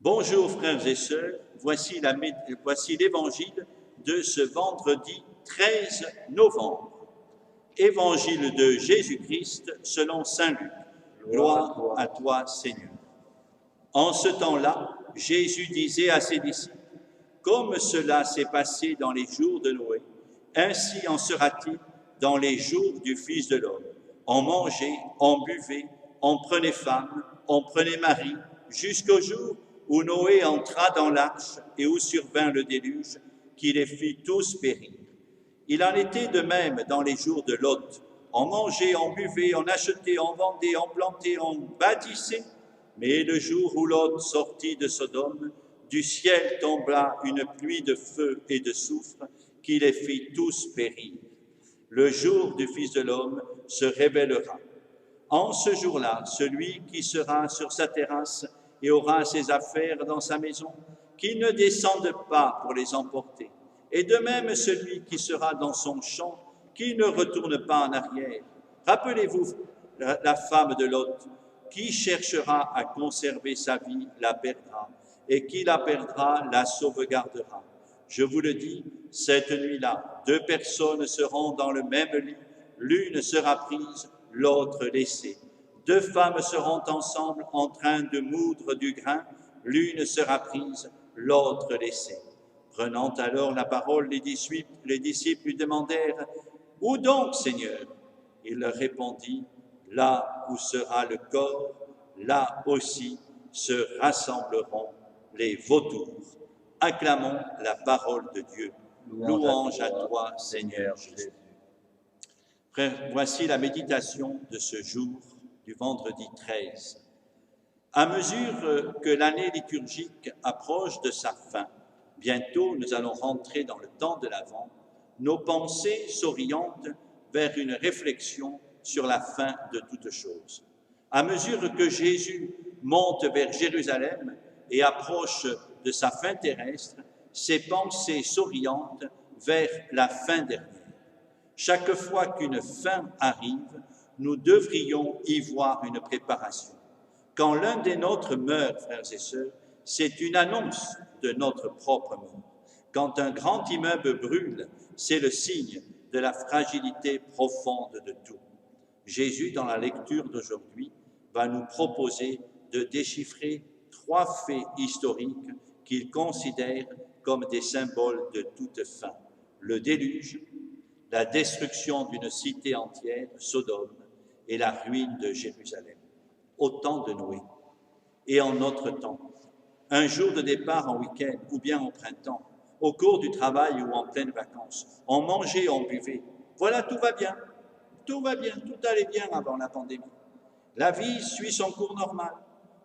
Bonjour frères et sœurs, voici l'évangile de ce vendredi 13 novembre. Évangile de Jésus-Christ selon saint Luc. Gloire à toi Seigneur. En ce temps-là, Jésus disait à ses disciples, « Comme cela s'est passé dans les jours de Noé, ainsi en sera-t-il dans les jours du Fils de l'homme. On mangeait, on buvait, on prenait femme, on prenait mari, jusqu'au jour où Noé entra dans l'arche et où survint le déluge, qui les fit tous périr. Il en était de même dans les jours de Lot. On mangeait, on buvait, on achetait, on vendait, on plantait, on bâtissait. Mais le jour où Lot sortit de Sodome, du ciel tomba une pluie de feu et de soufre qui les fit tous périr. Le jour du Fils de l'homme se révélera. En ce jour-là, celui qui sera sur sa terrasse et aura ses affaires dans sa maison, qu'il ne descende pas pour les emporter. Et de même celui qui sera dans son champ, qui ne retourne pas en arrière. Rappelez-vous la femme de Lot, qui cherchera à conserver sa vie la perdra, et qui la perdra la sauvegardera. Je vous le dis, cette nuit-là, 2 personnes seront dans le même lit, l'une sera prise, l'autre laissée. 2 femmes seront ensemble en train de moudre du grain, l'une sera prise, l'autre laissée. Prenant alors la parole, les disciples lui demandèrent « Où donc, Seigneur ?» Il leur répondit « Là où sera le corps, là aussi se rassembleront les vautours. » Acclamons la parole de Dieu. Louange à toi, Seigneur Jésus. Frères, voici la méditation de ce jour du vendredi 13. À mesure que l'année liturgique approche de sa fin, bientôt nous allons rentrer dans le temps de l'Avent, nos pensées s'orientent vers une réflexion sur la fin de toutes choses. À mesure que Jésus monte vers Jérusalem et approche de sa fin terrestre, ses pensées s'orientent vers la fin dernière. Chaque fois qu'une fin arrive, nous devrions y voir une préparation. Quand l'un des nôtres meurt, frères et sœurs, c'est une annonce de notre propre mort. Quand un grand immeuble brûle, c'est le signe de la fragilité profonde de tout. Jésus, dans la lecture d'aujourd'hui, va nous proposer de déchiffrer 3 faits historiques qu'il considère comme des symboles de toute fin. Le déluge, la destruction d'une cité entière, Sodome, et la ruine de Jérusalem, au temps de Noé. Et en notre temps, un jour de départ en week-end ou bien au printemps, au cours du travail ou en pleines vacances, on mangeait, on buvait. Voilà, tout va bien, tout allait bien avant la pandémie. La vie suit son cours normal.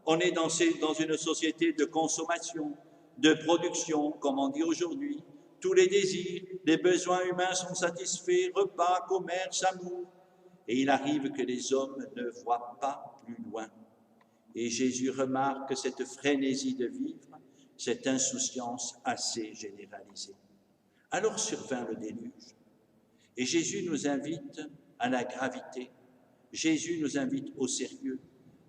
On est dans une société de consommation, de production, comme on dit aujourd'hui. Tous les désirs, les besoins humains sont satisfaits, repas, commerce, amour. Et il arrive que les hommes ne voient pas plus loin. Et Jésus remarque cette frénésie de vivre, cette insouciance assez généralisée. Alors survint le déluge. Et Jésus nous invite à la gravité. Jésus nous invite au sérieux.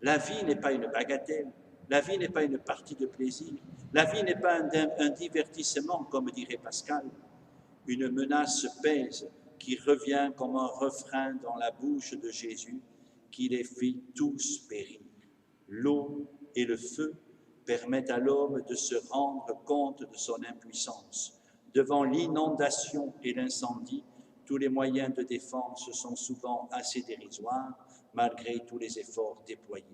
La vie n'est pas une bagatelle. La vie n'est pas une partie de plaisir. La vie n'est pas un divertissement, comme dirait Pascal. Une menace pèse qui revient comme un refrain dans la bouche de Jésus qui les fit tous périr. L'eau et le feu permettent à l'homme de se rendre compte de son impuissance. Devant l'inondation et l'incendie, tous les moyens de défense sont souvent assez dérisoires, malgré tous les efforts déployés.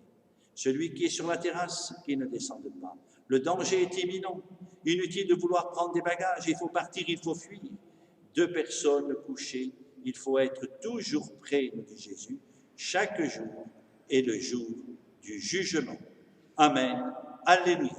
Celui qui est sur la terrasse, qui ne descende pas. Le danger est imminent. Inutile de vouloir prendre des bagages. Il faut partir, il faut fuir. 2 personnes couchées, il faut être toujours prêt, nous dit Jésus. Chaque jour est le jour du jugement. Amen. Alléluia.